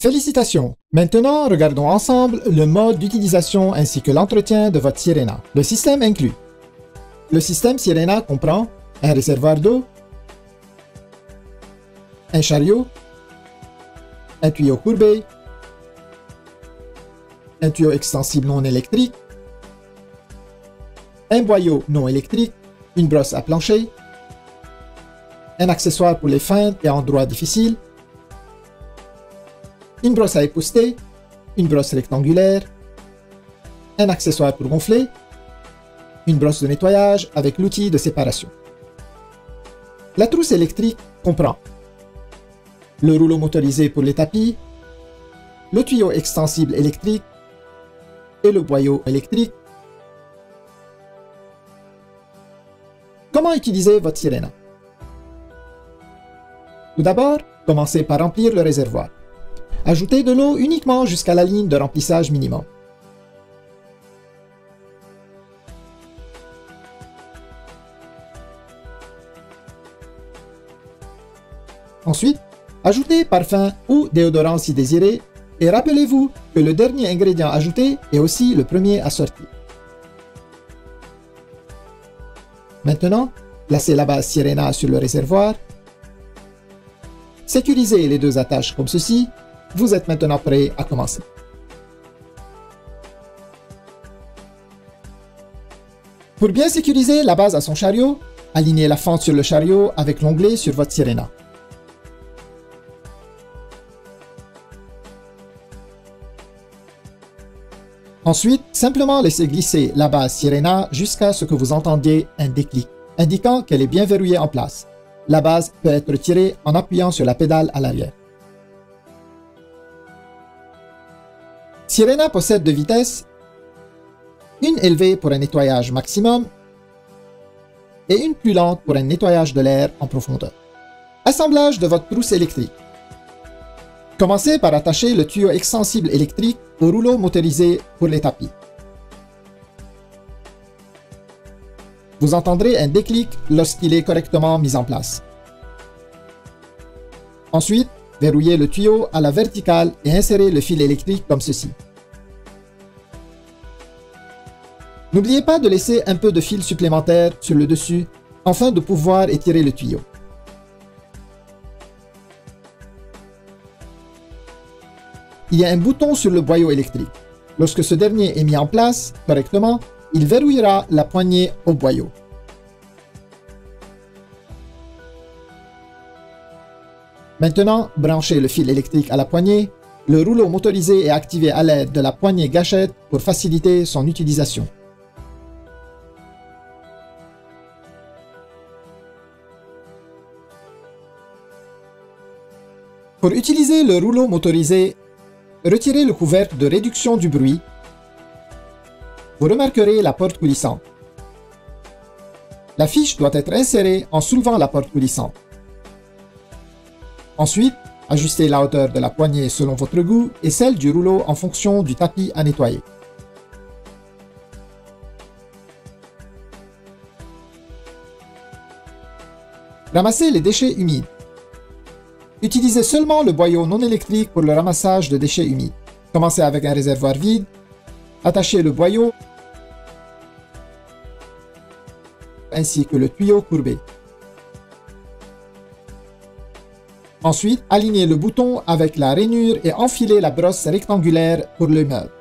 Félicitations! Maintenant, regardons ensemble le mode d'utilisation ainsi que l'entretien de votre Sirena. Le système inclus. Le système Sirena comprend un réservoir d'eau, un chariot, un tuyau courbé, un tuyau extensible non électrique, un boyau non électrique, une brosse à plancher, un accessoire pour les feintes et endroits difficiles, une brosse à épousseter, une brosse rectangulaire, un accessoire pour gonfler, une brosse de nettoyage avec l'outil de séparation. La trousse électrique comprend le rouleau motorisé pour les tapis, le tuyau extensible électrique et le boyau électrique. Comment utiliser votre Sirena? Tout d'abord, commencez par remplir le réservoir. Ajoutez de l'eau uniquement jusqu'à la ligne de remplissage minimum. Ensuite, ajoutez parfum ou déodorant si désiré et rappelez-vous que le dernier ingrédient ajouté est aussi le premier à sortir. Maintenant, placez la base Sirena sur le réservoir. Sécurisez les deux attaches comme ceci. Vous êtes maintenant prêt à commencer. Pour bien sécuriser la base à son chariot, alignez la fente sur le chariot avec l'onglet sur votre Sirena. Ensuite, simplement laissez glisser la base Sirena jusqu'à ce que vous entendiez un déclic, indiquant qu'elle est bien verrouillée en place. La base peut être retirée en appuyant sur la pédale à l'arrière. Sirena possède deux vitesses, une élevée pour un nettoyage maximum et une plus lente pour un nettoyage de l'air en profondeur. Assemblage de votre trousse électrique. Commencez par attacher le tuyau extensible électrique au rouleau motorisé pour les tapis. Vous entendrez un déclic lorsqu'il est correctement mis en place. Ensuite, verrouillez le tuyau à la verticale et insérez le fil électrique comme ceci. N'oubliez pas de laisser un peu de fil supplémentaire sur le dessus afin de pouvoir étirer le tuyau. Il y a un bouton sur le boyau électrique. Lorsque ce dernier est mis en place correctement, il verrouillera la poignée au boyau. Maintenant, branchez le fil électrique à la poignée. Le rouleau motorisé est activé à l'aide de la poignée gâchette pour faciliter son utilisation. Pour utiliser le rouleau motorisé, retirez le couvercle de réduction du bruit. Vous remarquerez la porte coulissante. La fiche doit être insérée en soulevant la porte coulissante. Ensuite, ajustez la hauteur de la poignée selon votre goût et celle du rouleau en fonction du tapis à nettoyer. Ramassez les déchets humides. Utilisez seulement le boyau non électrique pour le ramassage de déchets humides. Commencez avec un réservoir vide. Attachez le boyau ainsi que le tuyau courbé. Ensuite, alignez le bouton avec la rainure et enfilez la brosse rectangulaire pour le meuble.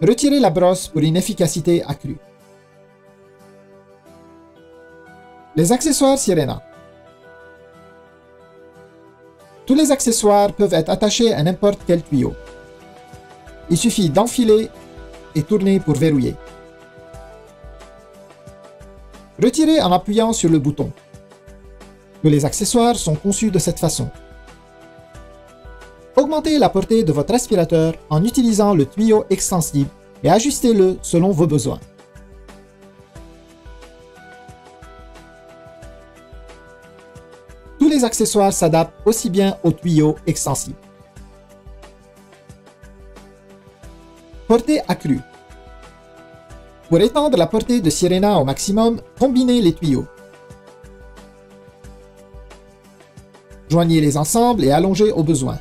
Retirez la brosse pour une efficacité accrue. Les accessoires Sirena. Tous les accessoires peuvent être attachés à n'importe quel tuyau. Il suffit d'enfiler et tourner pour verrouiller. Retirez en appuyant sur le bouton. Tous les accessoires sont conçus de cette façon. Augmentez la portée de votre aspirateur en utilisant le tuyau extensible et ajustez-le selon vos besoins. Tous les accessoires s'adaptent aussi bien au tuyau extensible. Portée accrue. Pour étendre la portée de Sirena au maximum, combinez les tuyaux. Joignez-les ensemble et allongez au besoin.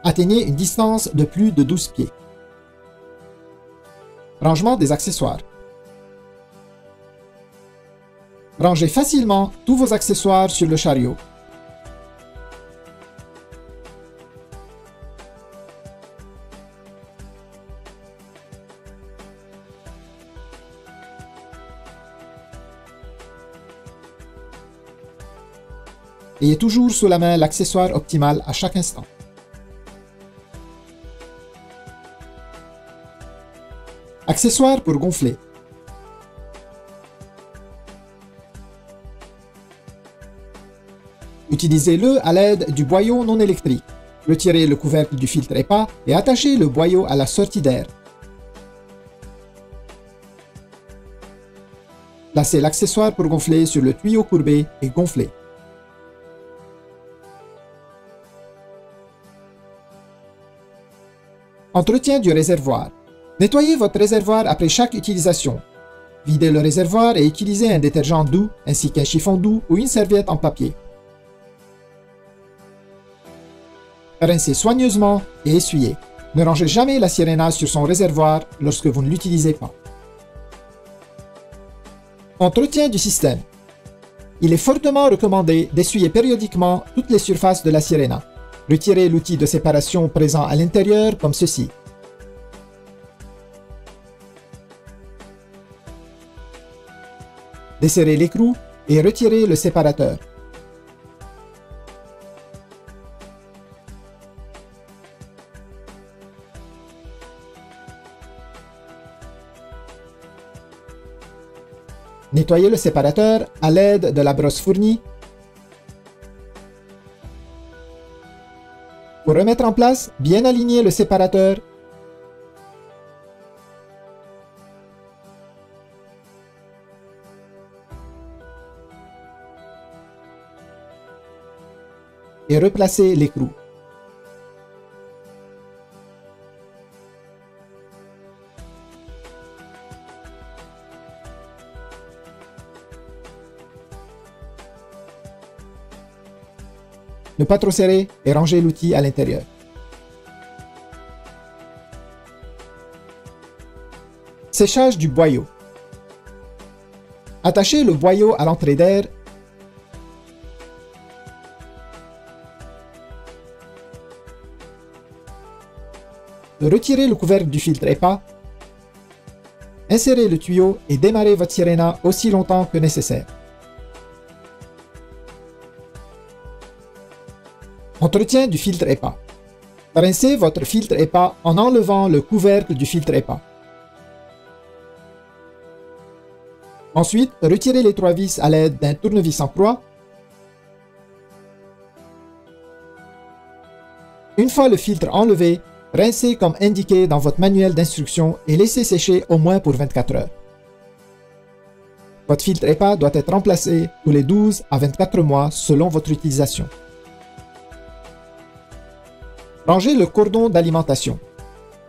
Atteignez une distance de plus de 12 pieds. Rangement des accessoires. Rangez facilement tous vos accessoires sur le chariot. Ayez toujours sous la main l'accessoire optimal à chaque instant. Accessoires pour gonfler. Utilisez-le à l'aide du boyau non électrique. Retirez le couvercle du filtre EPA et attachez le boyau à la sortie d'air. Placez l'accessoire pour gonfler sur le tuyau courbé et gonflez. Entretien du réservoir. Nettoyez votre réservoir après chaque utilisation. Videz le réservoir et utilisez un détergent doux ainsi qu'un chiffon doux ou une serviette en papier. Rincez soigneusement et essuyez. Ne rangez jamais la Sirena sur son réservoir lorsque vous ne l'utilisez pas. Entretien du système. Il est fortement recommandé d'essuyer périodiquement toutes les surfaces de la Sirena. Retirez l'outil de séparation présent à l'intérieur comme ceci. Desserrez l'écrou et retirez le séparateur. Nettoyez le séparateur à l'aide de la brosse fournie. Pour remettre en place, bien aligner le séparateur. Et replacer l'écrou. Ne pas trop serrer et ranger l'outil à l'intérieur. Séchage du boyau. Attachez le boyau à l'entrée d'air. Retirez le couvercle du filtre EPA. Insérez le tuyau et démarrez votre Sirena aussi longtemps que nécessaire. Entretien du filtre EPA. Rincez votre filtre EPA en enlevant le couvercle du filtre EPA. Ensuite, retirez les 3 vis à l'aide d'un tournevis en croix. Une fois le filtre enlevé, rincez comme indiqué dans votre manuel d'instruction et laissez sécher au moins pour 24 heures. Votre filtre EPA doit être remplacé tous les 12 à 24 mois selon votre utilisation. Rangez le cordon d'alimentation.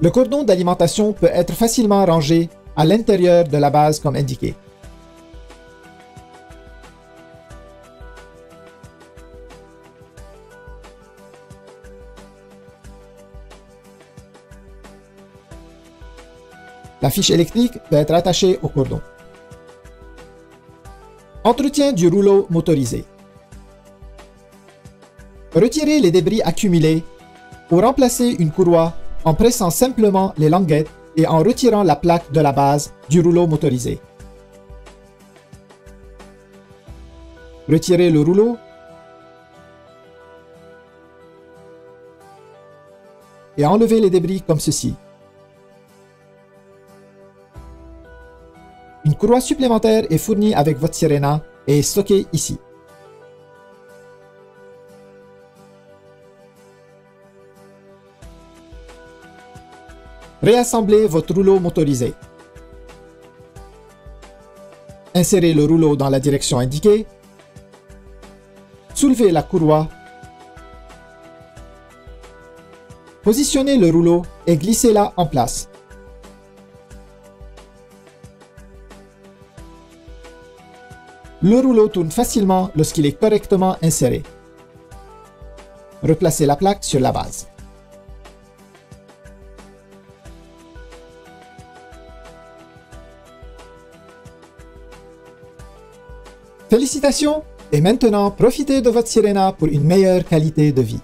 Le cordon d'alimentation peut être facilement rangé à l'intérieur de la base comme indiqué. La fiche électrique peut être attachée au cordon. Entretien du rouleau motorisé. Retirez les débris accumulés ou remplacez une courroie en pressant simplement les languettes et en retirant la plaque de la base du rouleau motorisé. Retirez le rouleau et enlevez les débris comme ceci. Une courroie supplémentaire est fournie avec votre Sirena et est stockée ici. Réassemblez votre rouleau motorisé. Insérez le rouleau dans la direction indiquée. Soulevez la courroie. Positionnez le rouleau et glissez-la en place. Le rouleau tourne facilement lorsqu'il est correctement inséré. Replacez la plaque sur la base. Félicitations! Et maintenant, profitez de votre Sirena pour une meilleure qualité de vie.